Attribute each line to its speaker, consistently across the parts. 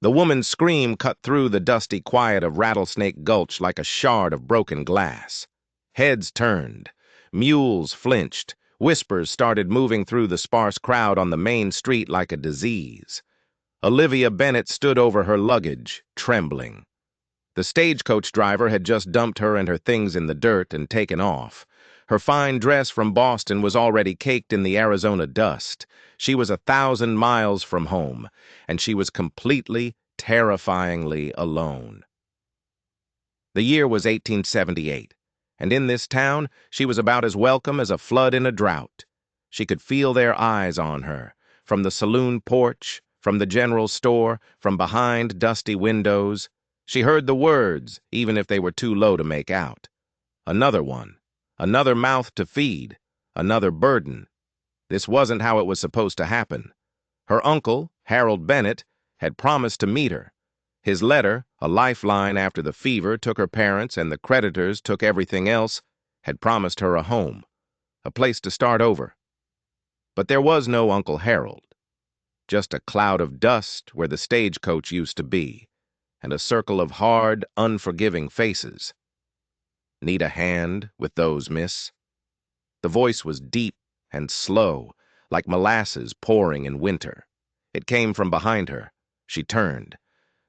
Speaker 1: The woman's scream cut through the dusty quiet of Rattlesnake Gulch like a shard of broken glass. Heads turned. Mules flinched. Whispers started moving through the sparse crowd on the main street like a disease. Olivia Bennett stood over her luggage, trembling. The stagecoach driver had just dumped her and her things in the dirt and taken off. Her fine dress from Boston was already caked in the Arizona dust. She was 1,000 miles from home, and she was completely, terrifyingly alone. The year was 1878, and in this town she was about as welcome as a flood in a drought. She could feel their eyes on her, from the saloon porch, from the general store, from behind dusty windows. She heard the words, even if they were too low to make out. Another one. Another mouth to feed. Another burden. This wasn't how it was supposed to happen. Her uncle, Harold Bennett, had promised to meet her. His letter, a lifeline after the fever took her parents and the creditors took everything else, had promised her a home, a place to start over. But there was no Uncle Harold. Just a cloud of dust where the stagecoach used to be, and a circle of hard, unforgiving faces. Need a hand with those, miss? The voice was deep and slow, like molasses pouring in winter. It came from behind her. She turned.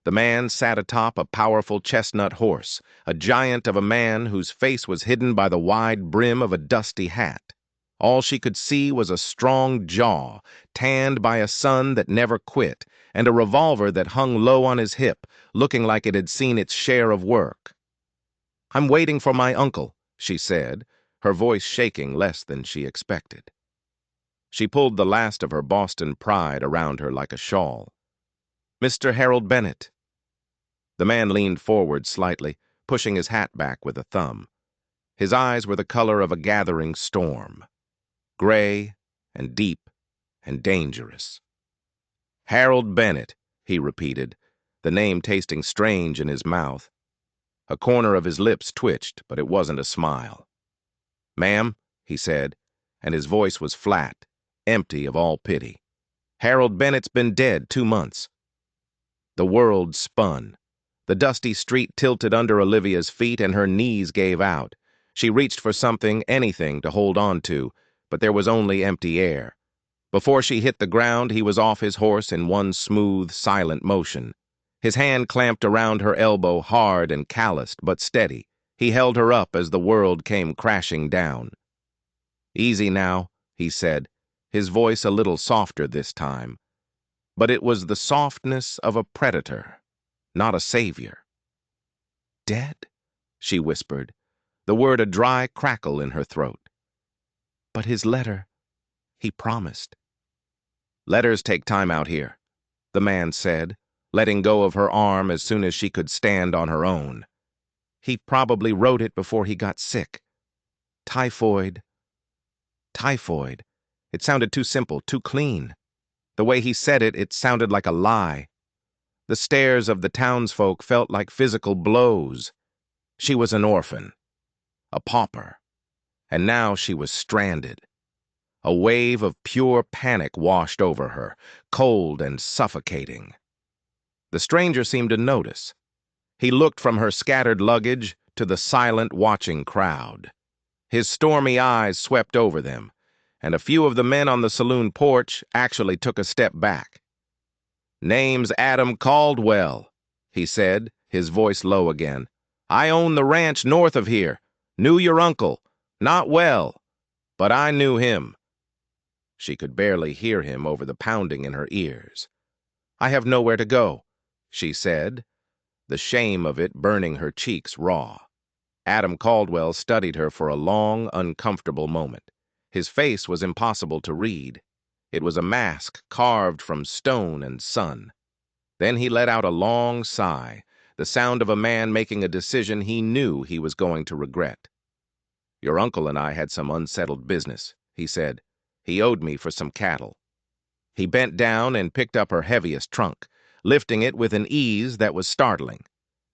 Speaker 1: The man sat atop a powerful chestnut horse, a giant of a man whose face was hidden by the wide brim of a dusty hat. All she could see was a strong jaw, tanned by a sun that never quit, and a revolver that hung low on his hip, looking like it had seen its share of work. "I'm waiting for my uncle," she said, her voice shaking less than she expected. She pulled the last of her Boston pride around her like a shawl. "Mr. Harold Bennett." The man leaned forward slightly, pushing his hat back with a thumb. His eyes were the color of a gathering storm. Gray and deep and dangerous. "Harold Bennett," he repeated, the name tasting strange in his mouth. A corner of his lips twitched, but it wasn't a smile. "Ma'am," he said, and his voice was flat, empty of all pity. "Harold Bennett's been dead 2 months." The world spun. The dusty street tilted under Olivia's feet and her knees gave out. She reached for something, anything, to hold on to, but there was only empty air. Before she hit the ground, he was off his horse in one smooth, silent motion. His hand clamped around her elbow, hard and calloused, but steady. He held her up as the world came crashing down. "Easy now," he said, his voice a little softer this time. But it was the softness of a predator, not a savior. "Dead?" she whispered, the word a dry crackle in her throat. "But his letter, he promised." "Letters take time out here," the man said, letting go of her arm as soon as she could stand on her own. "He probably wrote it before he got sick. Typhoid. Typhoid. It sounded too simple, too clean. The way he said it, it sounded like a lie. The stares of the townsfolk felt like physical blows. She was an orphan, a pauper, and now she was stranded. A wave of pure panic washed over her, cold and suffocating. The stranger seemed to notice. He looked from her scattered luggage to the silent, watching crowd. His stormy eyes swept over them, and a few of the men on the saloon porch actually took a step back. "Name's Adam Caldwell," he said, his voice low again. "I own the ranch north of here. Knew your uncle. Not well, but I knew him." She could barely hear him over the pounding in her ears. "I have nowhere to go," she said, the shame of it burning her cheeks raw. Adam Caldwell studied her for a long, uncomfortable moment. His face was impossible to read. It was a mask carved from stone and sun. Then he let out a long sigh, the sound of a man making a decision he knew he was going to regret. "Your uncle and I had some unsettled business," he said. "He owed me for some cattle." He bent down and picked up her heaviest trunk, lifting it with an ease that was startling.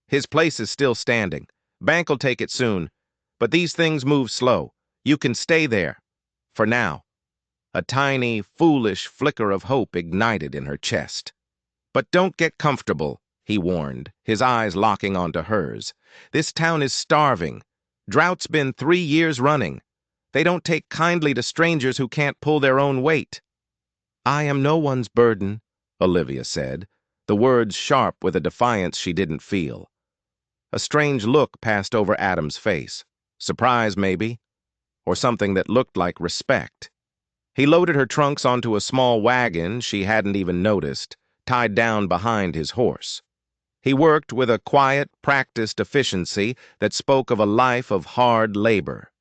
Speaker 1: "His place is still standing. Bank'll take it soon. But these things move slow. You can stay there. For now." A tiny, foolish flicker of hope ignited in her chest. But don't get comfortable, he warned, his eyes locking onto hers. This town is starving. Drought's been 3 years running. They don't take kindly to strangers who can't pull their own weight. I am no one's burden, Olivia said, the words sharp with a defiance she didn't feel. A strange look passed over Adam's face. Surprise, maybe, or something that looked like respect. He loaded her trunks onto a small wagon she hadn't even noticed, tied down behind his horse. He worked with a quiet, practiced efficiency that spoke of a life of hard labor.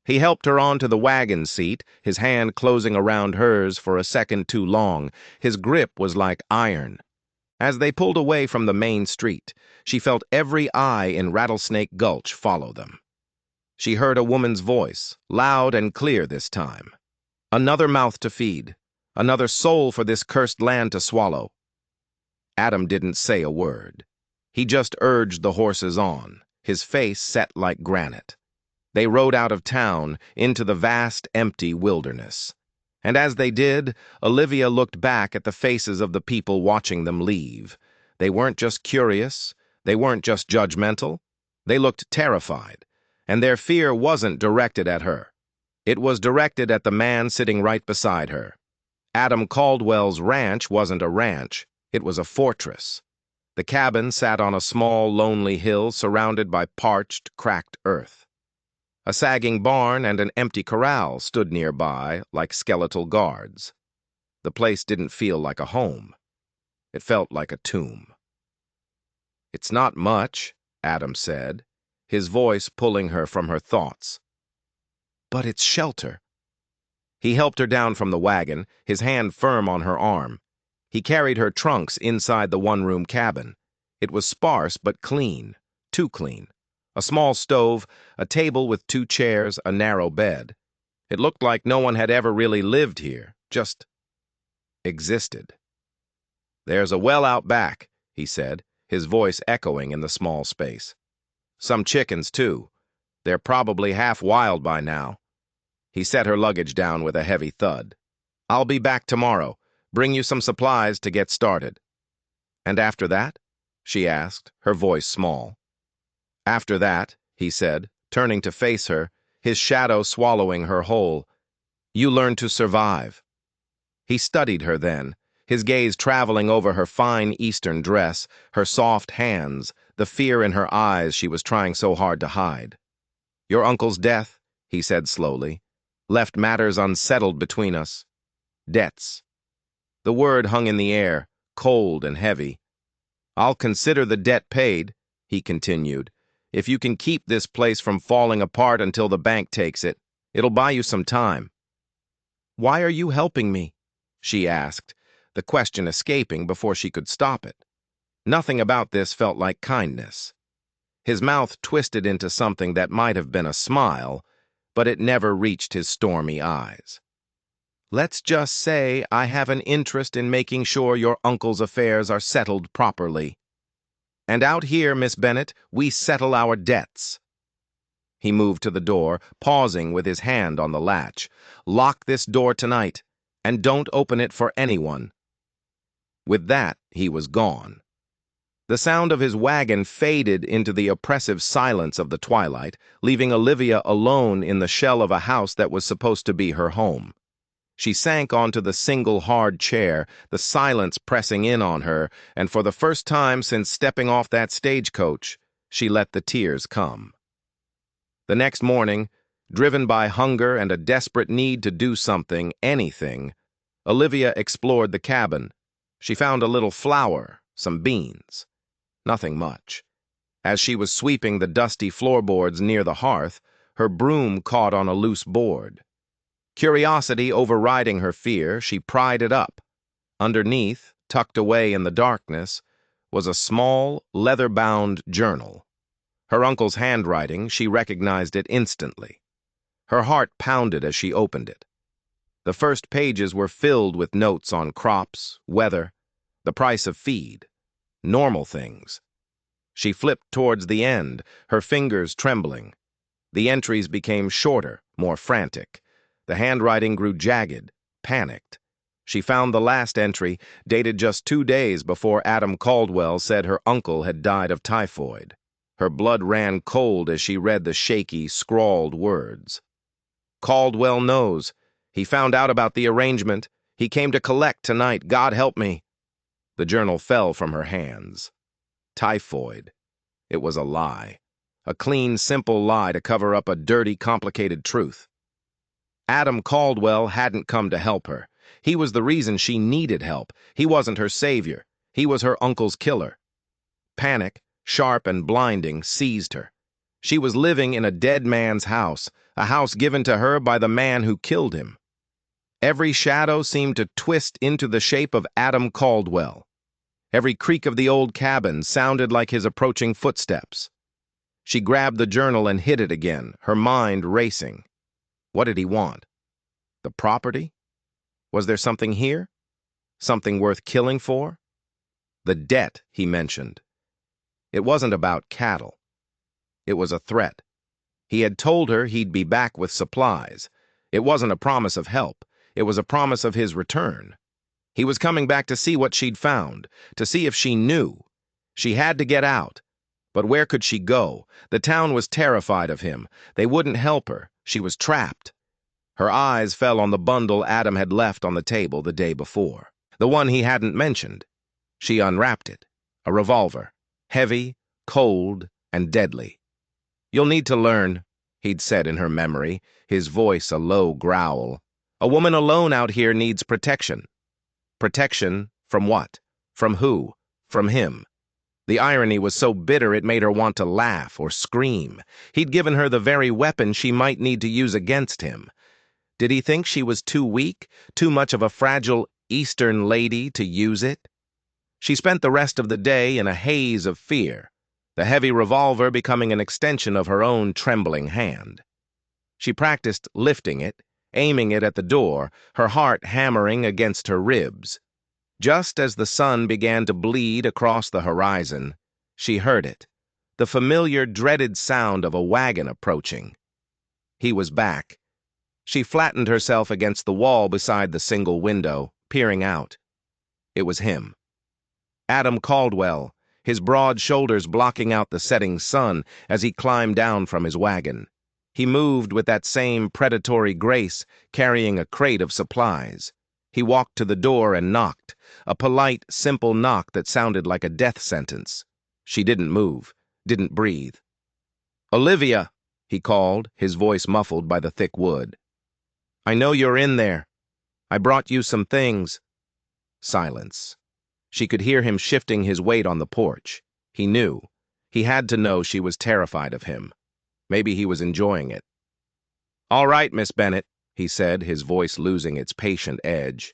Speaker 1: He helped her onto the wagon seat, his hand closing around hers for a second too long. His grip was like iron. As they pulled away from the main street, she felt every eye in Rattlesnake Gulch follow them. She heard a woman's voice, loud and clear this time. Another mouth to feed, another soul for this cursed land to swallow. Adam didn't say a word. He just urged the horses on, his face set like granite. They rode out of town into the vast, empty wilderness. And as they did, Olivia looked back at the faces of the people watching them leave. They weren't just curious, they weren't just judgmental, they looked terrified, and their fear wasn't directed at her. It was directed at the man sitting right beside her. Adam Caldwell's ranch wasn't a ranch, it was a fortress. The cabin sat on a small, lonely hill surrounded by parched, cracked earth. A sagging barn and an empty corral stood nearby like skeletal guards. The place didn't feel like a home. It felt like a tomb. It's not much, Adam said, his voice pulling her from her thoughts. But it's shelter. He helped her down from the wagon, his hand firm on her arm. He carried her trunks inside the one-room cabin. It was sparse but clean, too clean. A small stove, a table with 2 chairs, a narrow bed. It looked like no one had ever really lived here, just existed. There's a well out back, he said, his voice echoing in the small space. Some chickens, too. They're probably half wild by now. He set her luggage down with a heavy thud. I'll be back tomorrow. Bring you some supplies to get started. And after that? She asked, her voice small. After that, he said, turning to face her, his shadow swallowing her whole, you learn to survive. He studied her then, his gaze traveling over her fine Eastern dress, her soft hands, the fear in her eyes she was trying so hard to hide. Your uncle's death, he said slowly, left matters unsettled between us. Debts. The word hung in the air, cold and heavy. I'll consider the debt paid, he continued. If you can keep this place from falling apart until the bank takes it, it'll buy you some time. Why are you helping me? She asked, the question escaping before she could stop it. Nothing about this felt like kindness. His mouth twisted into something that might have been a smile, but it never reached his stormy eyes. Let's just say I have an interest in making sure your uncle's affairs are settled properly. And out here, Miss Bennet, we settle our debts. He moved to the door, pausing with his hand on the latch. Lock this door tonight, and don't open it for anyone. With that, he was gone. The sound of his wagon faded into the oppressive silence of the twilight, leaving Olivia alone in the shell of a house that was supposed to be her home. She sank onto the single hard chair, the silence pressing in on her, and for the first time since stepping off that stagecoach, she let the tears come. The next morning, driven by hunger and a desperate need to do something, anything, Olivia explored the cabin. She found a little flour, some beans. Nothing much. As she was sweeping the dusty floorboards near the hearth, her broom caught on a loose board. Curiosity overriding her fear, she pried it up. Underneath, tucked away in the darkness, was a small, leather-bound journal. Her uncle's handwriting, she recognized it instantly. Her heart pounded as she opened it. The first pages were filled with notes on crops, weather, the price of feed, normal things. She flipped towards the end, her fingers trembling. The entries became shorter, more frantic. The handwriting grew jagged, panicked. She found the last entry, dated just 2 days before Adam Caldwell said her uncle had died of typhoid. Her blood ran cold as she read the shaky, scrawled words. Caldwell knows. He found out about the arrangement. He came to collect tonight. God help me. The journal fell from her hands. Typhoid. It was a lie. A clean, simple lie to cover up a dirty, complicated truth. Adam Caldwell hadn't come to help her. He was the reason she needed help. He wasn't her savior. He was her uncle's killer. Panic, sharp and blinding, seized her. She was living in a dead man's house, a house given to her by the man who killed him. Every shadow seemed to twist into the shape of Adam Caldwell. Every creak of the old cabin sounded like his approaching footsteps. She grabbed the journal and hid it again, her mind racing. What did he want? The property? Was there something here? Something worth killing for? The debt, he mentioned. It wasn't about cattle. It was a threat. He had told her he'd be back with supplies. It wasn't a promise of help. It was a promise of his return. He was coming back to see what she'd found, to see if she knew. She had to get out. But where could she go? The town was terrified of him. They wouldn't help her. She was trapped. Her eyes fell on the bundle Adam had left on the table the day before. The one he hadn't mentioned. She unwrapped it. A revolver. Heavy, cold, and deadly. "You'll need to learn," he'd said in her memory, his voice a low growl. "A woman alone out here needs protection." Protection from what? From who? From him. The irony was so bitter it made her want to laugh or scream. He'd given her the very weapon she might need to use against him. Did he think she was too weak, too much of a fragile Eastern lady to use it? She spent the rest of the day in a haze of fear, the heavy revolver becoming an extension of her own trembling hand. She practiced lifting it, aiming it at the door, her heart hammering against her ribs. Just as the sun began to bleed across the horizon, she heard it, the familiar, dreaded sound of a wagon approaching. He was back. She flattened herself against the wall beside the single window, peering out. It was him. Adam Caldwell, his broad shoulders blocking out the setting sun as he climbed down from his wagon. He moved with that same predatory grace, carrying a crate of supplies. He walked to the door and knocked, a polite, simple knock that sounded like a death sentence. She didn't move, didn't breathe. "Olivia," he called, his voice muffled by the thick wood. "I know you're in there. I brought you some things." Silence. She could hear him shifting his weight on the porch. He knew. He had to know she was terrified of him. Maybe he was enjoying it. "All right, Miss Bennett," he said, his voice losing its patient edge.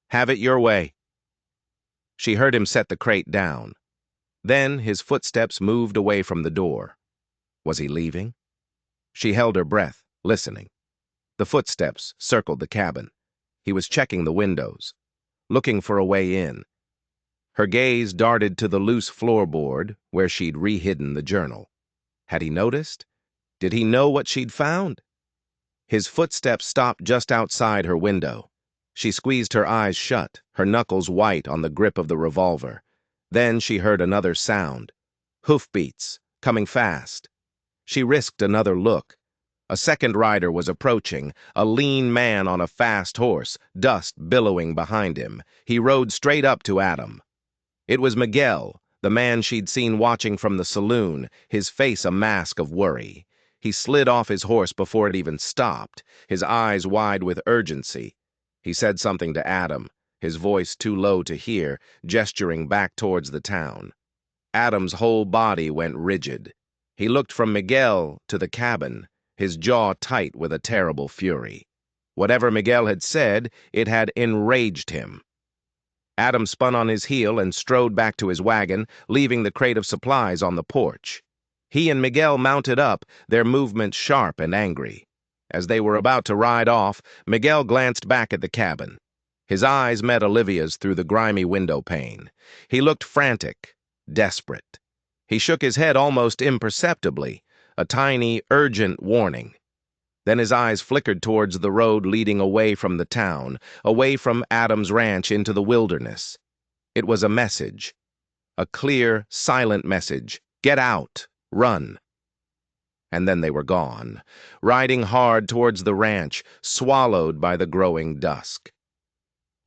Speaker 1: "Have it your way." She heard him set the crate down. Then his footsteps moved away from the door. Was he leaving? She held her breath, listening. The footsteps circled the cabin. He was checking the windows, looking for a way in. Her gaze darted to the loose floorboard where she'd re-hidden the journal. Had he noticed? Did he know what she'd found? His footsteps stopped just outside her window. She squeezed her eyes shut, her knuckles white on the grip of the revolver. Then she heard another sound. Hoofbeats, coming fast. She risked another look. A second rider was approaching, a lean man on a fast horse, dust billowing behind him. He rode straight up to Adam. It was Miguel, the man she'd seen watching from the saloon, his face a mask of worry. He slid off his horse before it even stopped, his eyes wide with urgency. He said something to Adam, his voice too low to hear, gesturing back towards the town. Adam's whole body went rigid. He looked from Miguel to the cabin, his jaw tight with a terrible fury. Whatever Miguel had said, it had enraged him. Adam spun on his heel and strode back to his wagon, leaving the crate of supplies on the porch. He and Miguel mounted up, their movements sharp and angry. As they were about to ride off, Miguel glanced back at the cabin. His eyes met Olivia's through the grimy window pane. He looked frantic, desperate. He shook his head almost imperceptibly, a tiny, urgent warning. Then his eyes flickered towards the road leading away from the town, away from Adam's ranch into the wilderness. It was a message. A clear, silent message. Get out. Run. And then they were gone, riding hard towards the ranch, swallowed by the growing dusk.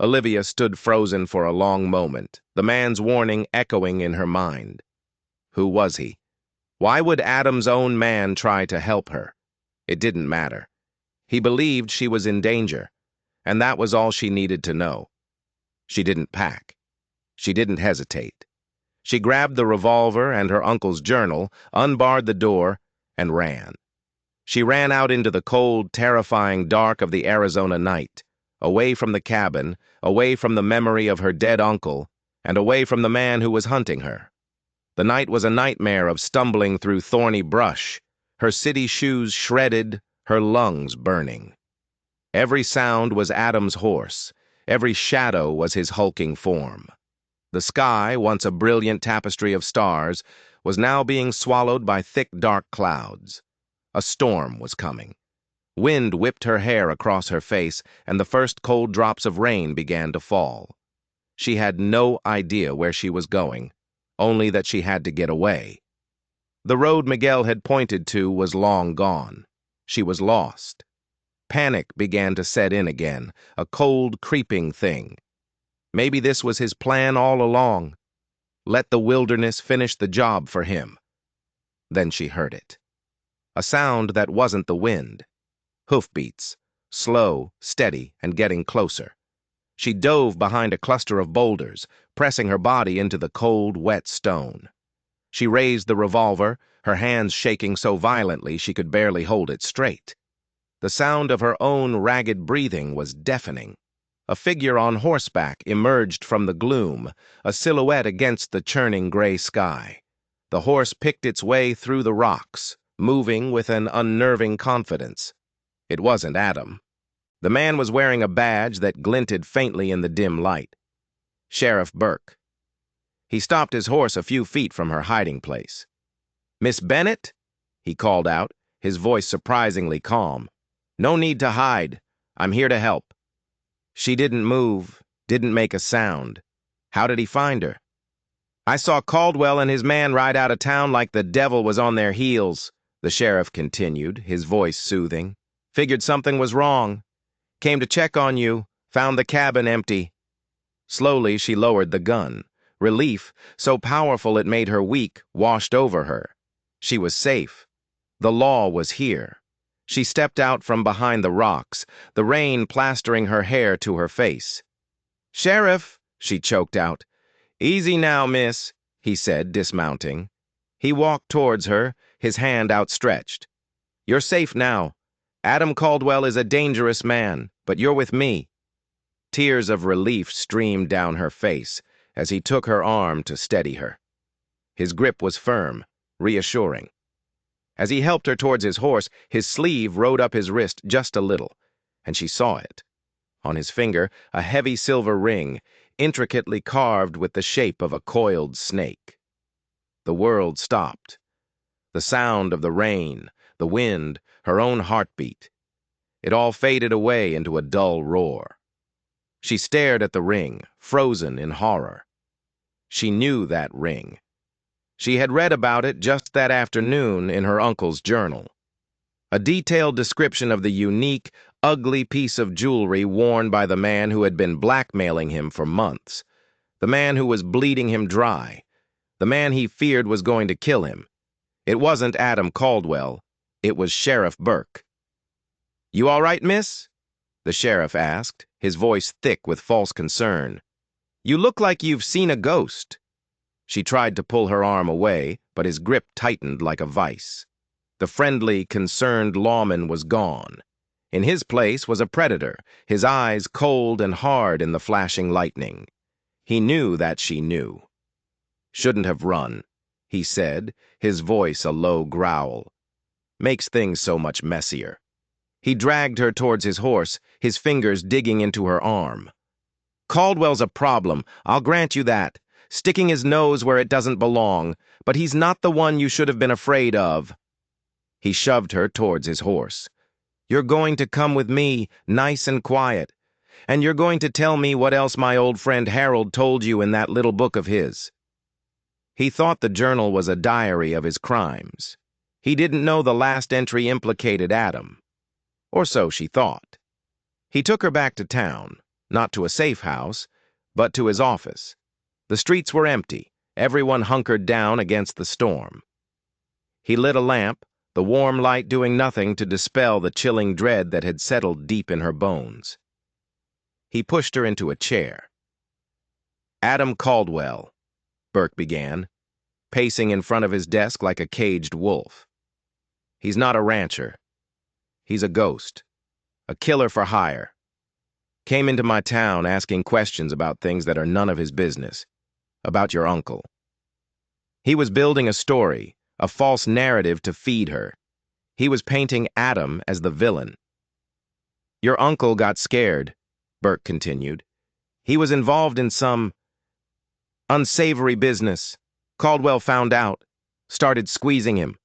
Speaker 1: Olivia stood frozen for a long moment, the man's warning echoing in her mind. Who was he? Why would Adam's own man try to help her? It didn't matter. He believed she was in danger, and that was all she needed to know. She didn't pack. She didn't hesitate. She grabbed the revolver and her uncle's journal, unbarred the door, and ran. She ran out into the cold, terrifying dark of the Arizona night, away from the cabin, away from the memory of her dead uncle, and away from the man who was hunting her. The night was a nightmare of stumbling through thorny brush, her city shoes shredded, her lungs burning. Every sound was Adam's horse, every shadow was his hulking form. The sky, once a brilliant tapestry of stars, was now being swallowed by thick, dark clouds. A storm was coming. Wind whipped her hair across her face, and the first cold drops of rain began to fall. She had no idea where she was going, only that she had to get away. The road Miguel had pointed to was long gone. She was lost. Panic began to set in again, a cold, creeping thing. Maybe this was his plan all along. Let the wilderness finish the job for him. Then she heard it. A sound that wasn't the wind. Hoofbeats, slow, steady, and getting closer. She dove behind a cluster of boulders, pressing her body into the cold, wet stone. She raised the revolver, her hands shaking so violently she could barely hold it straight. The sound of her own ragged breathing was deafening. A figure on horseback emerged from the gloom, a silhouette against the churning gray sky. The horse picked its way through the rocks, moving with an unnerving confidence. It wasn't Adam. The man was wearing a badge that glinted faintly in the dim light. Sheriff Burke. He stopped his horse a few feet from her hiding place. "Miss Bennett?" he called out, his voice surprisingly calm. "No need to hide. I'm here to help." She didn't move, didn't make a sound. How did he find her? "I saw Caldwell and his man ride out of town like the devil was on their heels," the sheriff continued, his voice soothing. "Figured something was wrong. Came to check on you, found the cabin empty." Slowly she lowered the gun. Relief, so powerful it made her weak, washed over her. She was safe. The law was here. She stepped out from behind the rocks, the rain plastering her hair to her face. "Sheriff," she choked out. "Easy now, miss," he said, dismounting. He walked towards her, his hand outstretched. "You're safe now. Adam Caldwell is a dangerous man, but you're with me." Tears of relief streamed down her face as he took her arm to steady her. His grip was firm, reassuring. As he helped her towards his horse, his sleeve rode up his wrist just a little, and she saw it. On his finger, a heavy silver ring, intricately carved with the shape of a coiled snake. The world stopped. The sound of the rain, the wind, her own heartbeat. It all faded away into a dull roar. She stared at the ring, frozen in horror. She knew that ring. She had read about it just that afternoon in her uncle's journal. A detailed description of the unique, ugly piece of jewelry worn by the man who had been blackmailing him for months. The man who was bleeding him dry. The man he feared was going to kill him. It wasn't Adam Caldwell. It was Sheriff Burke. "You all right, miss?" the sheriff asked, his voice thick with false concern. "You look like you've seen a ghost." She tried to pull her arm away, but his grip tightened like a vice. The friendly, concerned lawman was gone. In his place was a predator, his eyes cold and hard in the flashing lightning. He knew that she knew. "Shouldn't have run," he said, his voice a low growl. "Makes things so much messier." He dragged her towards his horse, his fingers digging into her arm. "Caldwell's a problem, I'll grant you that. Sticking his nose where it doesn't belong, but he's not the one you should have been afraid of." He shoved her towards his horse. You're going to come with me, nice and quiet, and you're going to tell me what else my old friend Harold told you in that little book of his." He thought the journal was a diary of his crimes. He didn't know the last entry implicated Adam. Or so she thought. He took her back to town, not to a safe house, but to his office. The streets were empty, everyone hunkered down against the storm. He lit a lamp, the warm light doing nothing to dispel the chilling dread that had settled deep in her bones. He pushed her into a chair. "Adam Caldwell," Burke began, pacing in front of his desk like a caged wolf. "He's not a rancher. He's a ghost. A killer for hire. Came into my town asking questions about things that are none of his business. About your uncle. He was building a story, a false narrative to feed her. He was painting Adam as the villain. Your uncle got scared," Burke continued. "He was involved in some unsavory business. Caldwell found out, started squeezing him.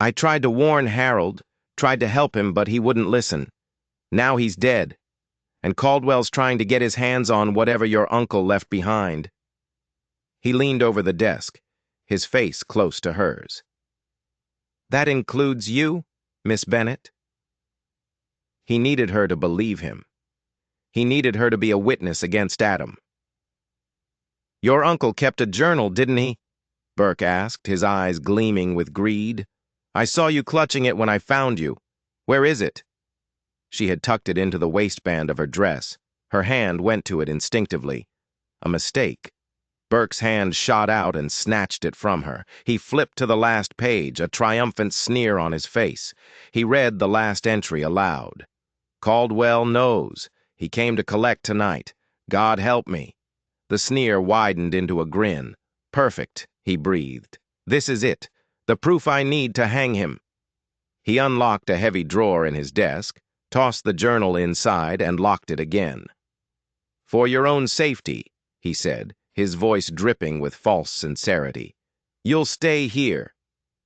Speaker 1: I tried to warn Harold, tried to help him, but he wouldn't listen. Now he's dead, and Caldwell's trying to get his hands on whatever your uncle left behind." He leaned over the desk, his face close to hers. "That includes you, Miss Bennett?" He needed her to believe him. He needed her to be a witness against Adam. "Your uncle kept a journal, didn't he?" Burke asked, his eyes gleaming with greed. "I saw you clutching it when I found you. Where is it?" She had tucked it into the waistband of her dress. Her hand went to it instinctively. A mistake. Burke's hand shot out and snatched it from her. He flipped to the last page, a triumphant sneer on his face. He read the last entry aloud. "Caldwell knows. He came to collect tonight. God help me." The sneer widened into a grin. "Perfect," he breathed. "This is it. The proof I need to hang him." He unlocked a heavy drawer in his desk, tossed the journal inside, and locked it again. "For your own safety," he said, his voice dripping with false sincerity, "you'll stay here.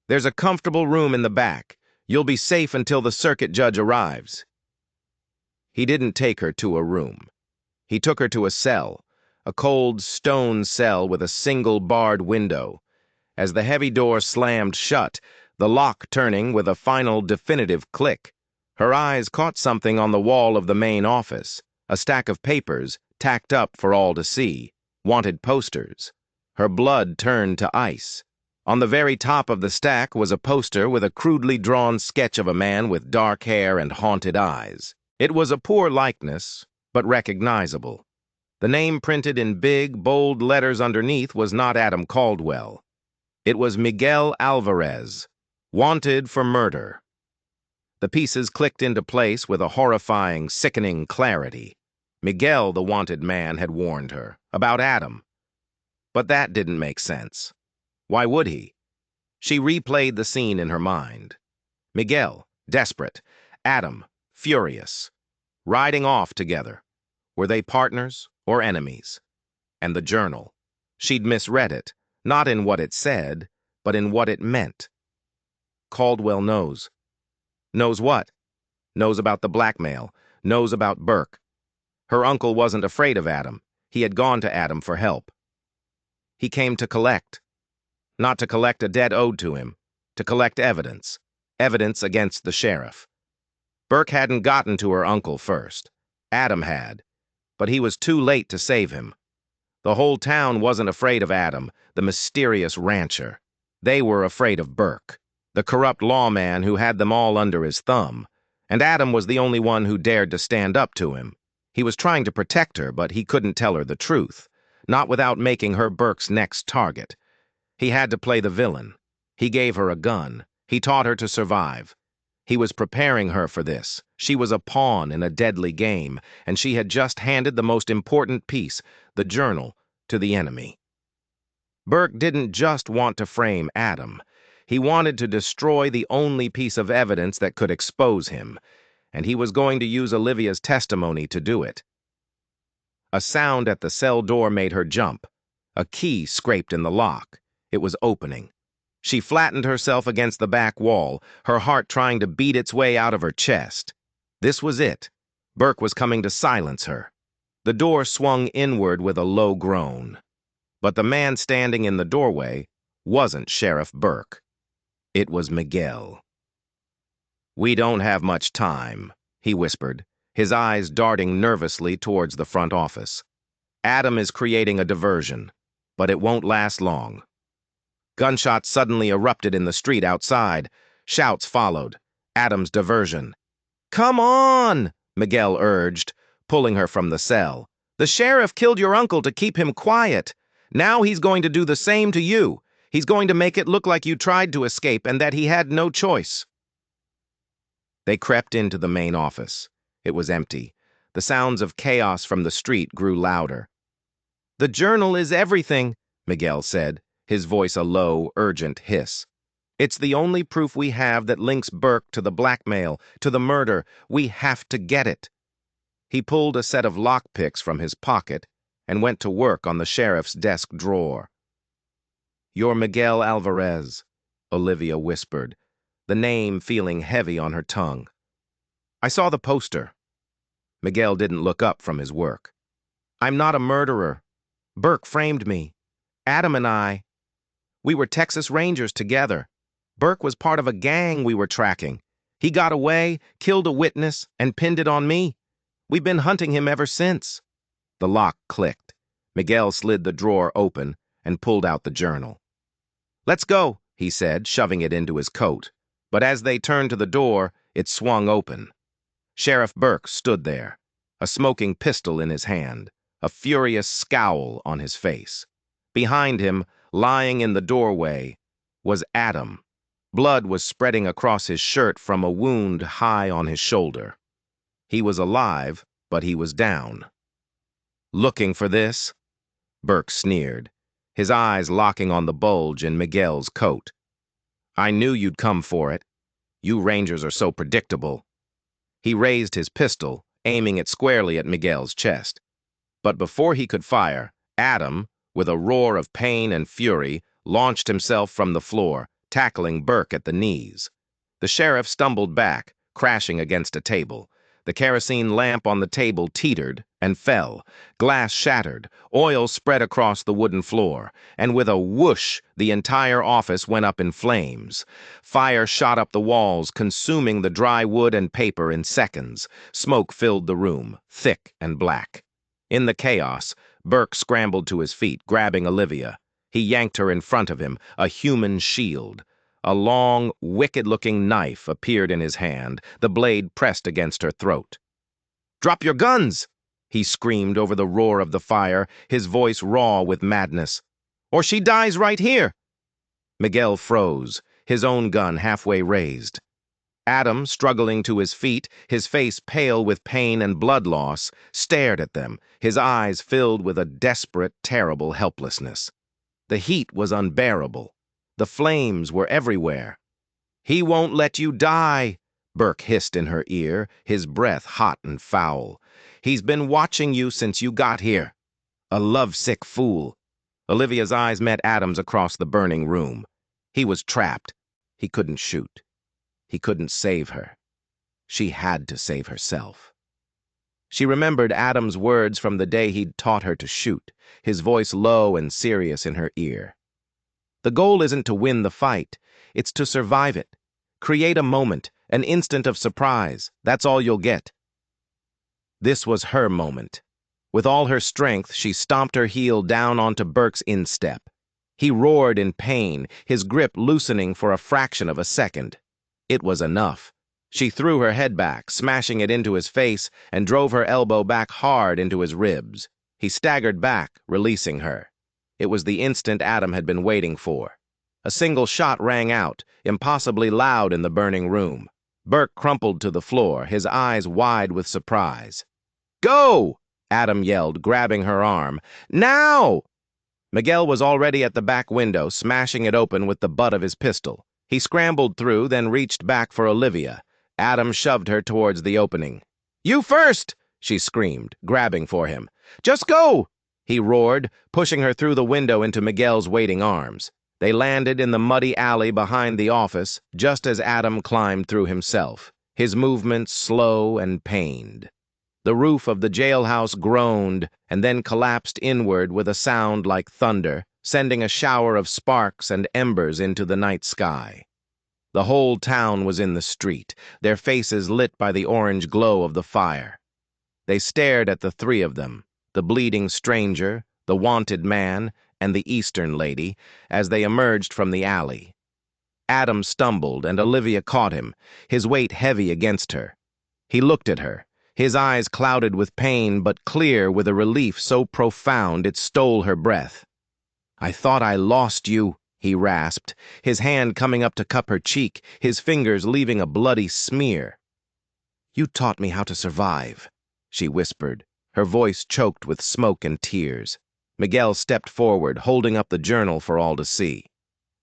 Speaker 1: There's a comfortable room in the back. You'll be safe until the circuit judge arrives." He didn't take her to a room. He took her to a cell, a cold stone cell with a single barred window. As the heavy door slammed shut, the lock turning with a final definitive click, her eyes caught something on the wall of the main office, a stack of papers tacked up for all to see, wanted posters. Her blood turned to ice. On the very top of the stack was a poster with a crudely drawn sketch of a man with dark hair and haunted eyes. It was a poor likeness, but recognizable. The name printed in big, bold letters underneath was not Adam Caldwell. It was Miguel Alvarez, wanted for murder. The pieces clicked into place with a horrifying, sickening clarity. Miguel, the wanted man, had warned her about Adam. But that didn't make sense. Why would he? She replayed the scene in her mind. Miguel, desperate. Adam, furious. Riding off together. Were they partners or enemies? And the journal. She'd misread it, not in what it said, but in what it meant. Caldwell knows. Knows what? Knows about the blackmail. Knows about Burke. Her uncle wasn't afraid of Adam. He had gone to Adam for help. He came to collect. Not to collect a debt owed to him. To collect evidence. Evidence against the sheriff. Burke hadn't gotten to her uncle first. Adam had. But he was too late to save him. The whole town wasn't afraid of Adam, the mysterious rancher. They were afraid of Burke, the corrupt lawman who had them all under his thumb. And Adam was the only one who dared to stand up to him. He was trying to protect her, but he couldn't tell her the truth, not without making her Burke's next target. He had to play the villain. He gave her a gun. He taught her to survive. He was preparing her for this. She was a pawn in a deadly game, and she had just handed the most important piece, the journal, to the enemy. Burke didn't just want to frame Adam. He wanted to destroy the only piece of evidence that could expose him, and he was going to use Olivia's testimony to do it. A sound at the cell door made her jump. A key scraped in the lock. It was opening. She flattened herself against the back wall, her heart trying to beat its way out of her chest. This was it. Burke was coming to silence her. The door swung inward with a low groan. But the man standing in the doorway wasn't Sheriff Burke. It was Miguel. "We don't have much time," he whispered, his eyes darting nervously towards the front office. "Adam is creating a diversion, but it won't last long." Gunshots suddenly erupted in the street outside. Shouts followed. Adam's diversion. "Come on," Miguel urged, pulling her from the cell. "The sheriff killed your uncle to keep him quiet. Now he's going to do the same to you. He's going to make it look like you tried to escape and that he had no choice." They crept into the main office. It was empty. The sounds of chaos from the street grew louder. "The journal is everything," Miguel said, his voice a low, urgent hiss. "It's the only proof we have that links Burke to the blackmail, to the murder. We have to get it." He pulled a set of lockpicks from his pocket and went to work on the sheriff's desk drawer. "You're Miguel Alvarez," Olivia whispered, the name feeling heavy on her tongue. "I saw the poster." Miguel didn't look up from his work. "I'm not a murderer. Burke framed me. Adam and we were Texas Rangers together. Burke was part of a gang we were tracking. He got away, killed a witness, and pinned it on me. We've been hunting him ever since." The lock clicked. Miguel slid the drawer open and pulled out the journal. "Let's go," he said, shoving it into his coat. But as they turned to the door, it swung open. Sheriff Burke stood there, a smoking pistol in his hand, a furious scowl on his face. Behind him, lying in the doorway, was Adam. Blood was spreading across his shirt from a wound high on his shoulder. He was alive, but he was down. "Looking for this?" Burke sneered, his eyes locking on the bulge in Miguel's coat. "I knew you'd come for it. You Rangers are so predictable." He raised his pistol, aiming it squarely at Miguel's chest. But before he could fire, Adam, with a roar of pain and fury, launched himself from the floor, tackling Burke at the knees. The sheriff stumbled back, crashing against a table. The kerosene lamp on the table teetered and fell. Glass shattered, oil spread across the wooden floor, and with a whoosh, the entire office went up in flames. Fire shot up the walls, consuming the dry wood and paper in seconds. Smoke filled the room, thick and black. In the chaos, Burke scrambled to his feet, grabbing Olivia. He yanked her in front of him, a human shield. A long, wicked-looking knife appeared in his hand, the blade pressed against her throat. "Drop your guns!" he screamed over the roar of the fire, his voice raw with madness. "Or she dies right here!" Miguel froze, his own gun halfway raised. Adam, struggling to his feet, his face pale with pain and blood loss, stared at them, his eyes filled with a desperate, terrible helplessness. The heat was unbearable. The flames were everywhere. "He won't let you die," Burke hissed in her ear, his breath hot and foul. "He's been watching you since you got here. A lovesick fool." Olivia's eyes met Adam's across the burning room. He was trapped. He couldn't shoot. He couldn't save her. She had to save herself. She remembered Adam's words from the day he'd taught her to shoot, his voice low and serious in her ear. "The goal isn't to win the fight. It's to survive it. Create a moment, an instant of surprise. That's all you'll get." This was her moment. With all her strength, she stomped her heel down onto Burke's instep. He roared in pain, his grip loosening for a fraction of a second. It was enough. She threw her head back, smashing it into his face, and drove her elbow back hard into his ribs. He staggered back, releasing her. It was the instant Adam had been waiting for. A single shot rang out, impossibly loud in the burning room. Burke crumpled to the floor, his eyes wide with surprise. "Go!" Adam yelled, grabbing her arm. "Now!" Miguel was already at the back window, smashing it open with the butt of his pistol. He scrambled through, then reached back for Olivia. Adam shoved her towards the opening. "You first!" she screamed, grabbing for him. "Just go!" he roared, pushing her through the window into Miguel's waiting arms. They landed in the muddy alley behind the office, just as Adam climbed through himself. his movements slow and pained. The roof of the jailhouse groaned and then collapsed inward with a sound like thunder, sending a shower of sparks and embers into the night sky. The whole town was in the street, their faces lit by the orange glow of the fire. They stared at the three of them, the bleeding stranger, the wanted man, and the Eastern lady, as they emerged from the alley. Adam stumbled, and Olivia caught him, his weight heavy against her. He looked at her, his eyes clouded with pain but clear with a relief so profound it stole her breath. "I thought I lost you," he rasped, his hand coming up to cup her cheek, his fingers leaving a bloody smear. "You taught me how to survive," she whispered, her voice choked with smoke and tears. Miguel stepped forward, holding up the journal for all to see.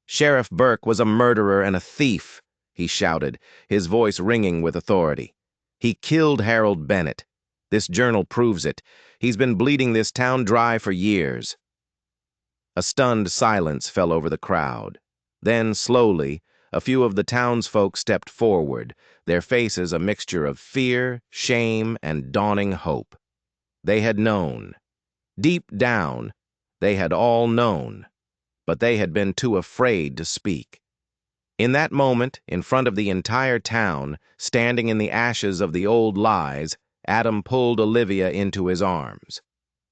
Speaker 1: "Sheriff Burke was a murderer and a thief," he shouted, his voice ringing with authority. "He killed Harold Bennett. This journal proves it. He's been bleeding this town dry for years." A stunned silence fell over the crowd. Then, slowly, a few of the townsfolk stepped forward, their faces a mixture of fear, shame, and dawning hope. They had known. Deep down, they had all known, but they had been too afraid to speak. In that moment, in front of the entire town, standing in the ashes of the old lies, Adam pulled Olivia into his arms.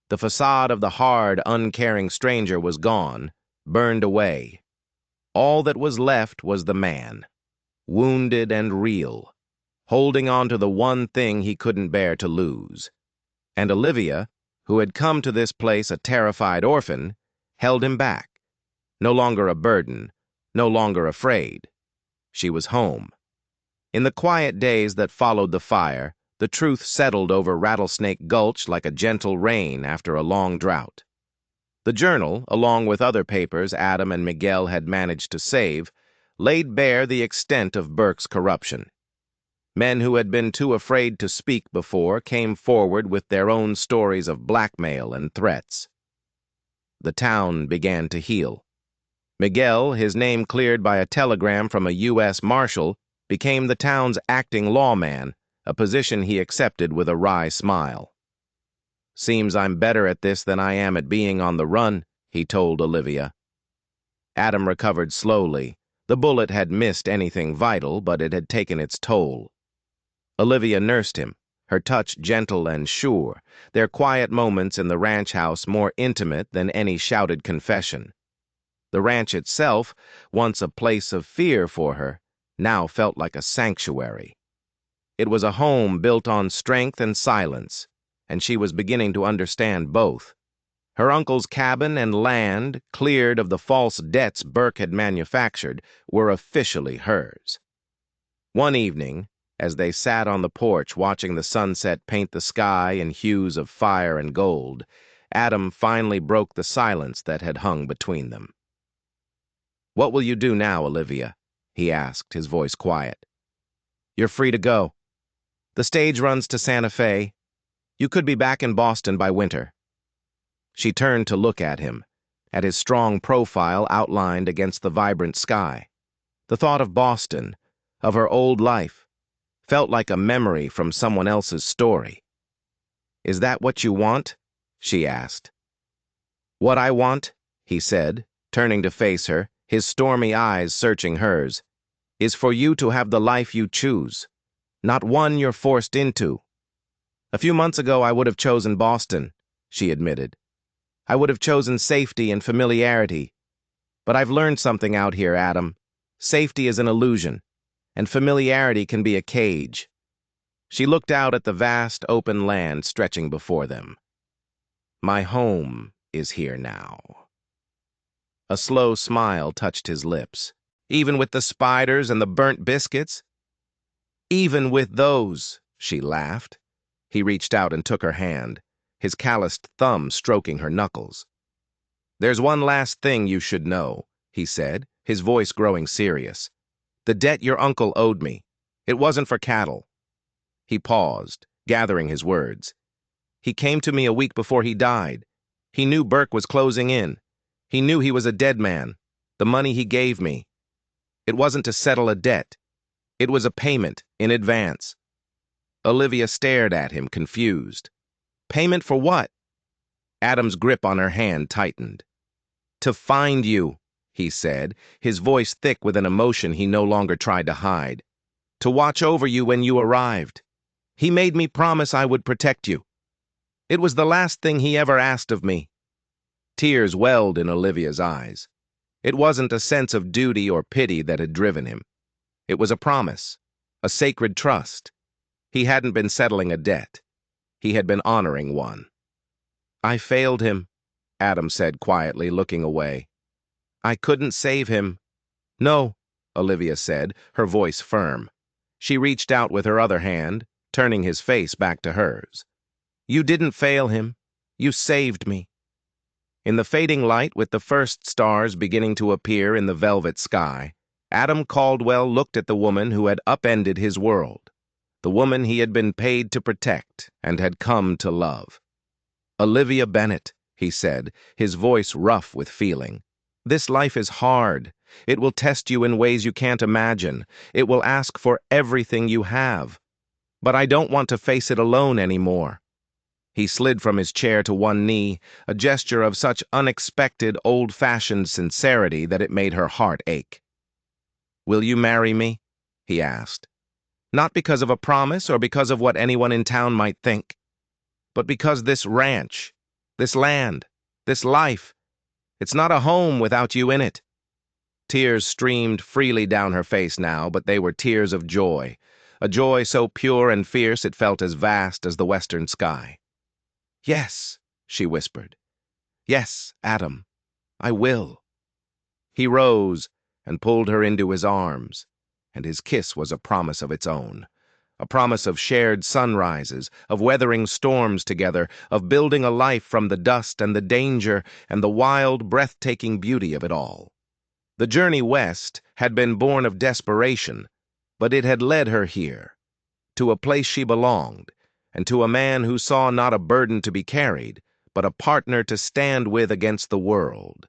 Speaker 1: The facade of the hard, uncaring stranger was gone, burned away. All that was left was the man, wounded and real, holding on to the one thing he couldn't bear to lose. And Olivia, who had come to this place a terrified orphan, held him back. No longer a burden, no longer afraid. She was home. In the quiet days that followed the fire, the truth settled over Rattlesnake Gulch like a gentle rain after a long drought. The journal, along with other papers Adam and Miguel had managed to save, laid bare the extent of Burke's corruption. Men who had been too afraid to speak before came forward with their own stories of blackmail and threats. The town began to heal. Miguel, his name cleared by a telegram from a U.S. Marshal, became the town's acting lawman, a position he accepted with a wry smile. "Seems I'm better at this than I am at being on the run," he told Olivia. Adam recovered slowly. The bullet had missed anything vital, but it had taken its toll. Olivia nursed him, her touch gentle and sure, their quiet moments in the ranch house more intimate than any shouted confession. The ranch itself, once a place of fear for her, now felt like a sanctuary. It was a home built on strength and silence, and she was beginning to understand both. Her uncle's cabin and land, cleared of the false debts Burke had manufactured, were officially hers. One evening, as they sat on the porch watching the sunset paint the sky in hues of fire and gold, Adam finally broke the silence that had hung between them. "What will you do now, Olivia?" he asked, his voice quiet. "You're free to go. The stage runs to Santa Fe. You could be back in Boston by winter." She turned to look at him, at his strong profile outlined against the vibrant sky. The thought of Boston, of her old life, felt like a memory from someone else's story. "Is that what you want?" she asked. "What I want," he said, turning to face her, his stormy eyes searching hers, "is for you to have the life you choose, not one you're forced into." "A few months ago I would have chosen Boston," she admitted. "I would have chosen safety and familiarity. But I've learned something out here, Adam. Safety is an illusion, and familiarity can be a cage." She looked out at the vast, open land stretching before them. "My home is here now." A slow smile touched his lips. "Even with the spiders and the burnt biscuits?" "Even with those," she laughed. He reached out and took her hand, his calloused thumb stroking her knuckles. "There's one last thing you should know," he said, his voice growing serious. "The debt your uncle owed me. It wasn't for cattle." He paused, gathering his words. "He came to me a week before he died. He knew Burke was closing in. He knew he was a dead man. The money he gave me. It wasn't to settle a debt. It was a payment. In advance. Olivia stared at him, confused. Payment for what? Adam's grip on her hand tightened. To find you, he said, his voice thick with an emotion he no longer tried to hide. To watch over you when you arrived. He made me promise I would protect you. It was the last thing he ever asked of me. Tears welled in Olivia's eyes. It wasn't a sense of duty or pity that had driven him. It was a promise, a sacred trust. He hadn't been settling a debt. He had been honoring one. I failed him, Adam said quietly, looking away. I couldn't save him. No, Olivia said, her voice firm. She reached out with her other hand, turning his face back to hers. You didn't fail him. You saved me. In the fading light, with the first stars beginning to appear in the velvet sky, Adam Caldwell looked at the woman who had upended his world, the woman he had been paid to protect and had come to love. Olivia Bennett, he said, his voice rough with feeling. This life is hard. It will test you in ways you can't imagine. It will ask for everything you have. But I don't want to face it alone anymore. He slid from his chair to one knee, a gesture of such unexpected, old-fashioned sincerity that it made her heart ache. Will you marry me? He asked. Not because of a promise or because of what anyone in town might think, but because this ranch, this land, this life, it's not a home without you in it. Tears streamed freely down her face now, but they were tears of joy, a joy so pure and fierce it felt as vast as the western sky. Yes, she whispered. Yes, Adam, I will. He rose and pulled her into his arms, and his kiss was a promise of its own, a promise of shared sunrises, of weathering storms together, of building a life from the dust and the danger and the wild, breathtaking beauty of it all. The journey west had been born of desperation, but it had led her here, to a place she belonged, and to a man who saw not a burden to be carried, but a partner to stand with against the world.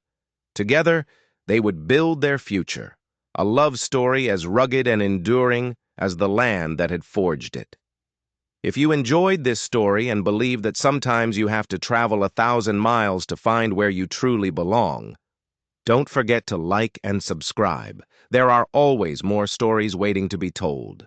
Speaker 1: Together, they would build their future, a love story as rugged and enduring as the land that had forged it. If you enjoyed this story and believe that sometimes you have to travel 1,000 miles to find where you truly belong, don't forget to like and subscribe. There are always more stories waiting to be told.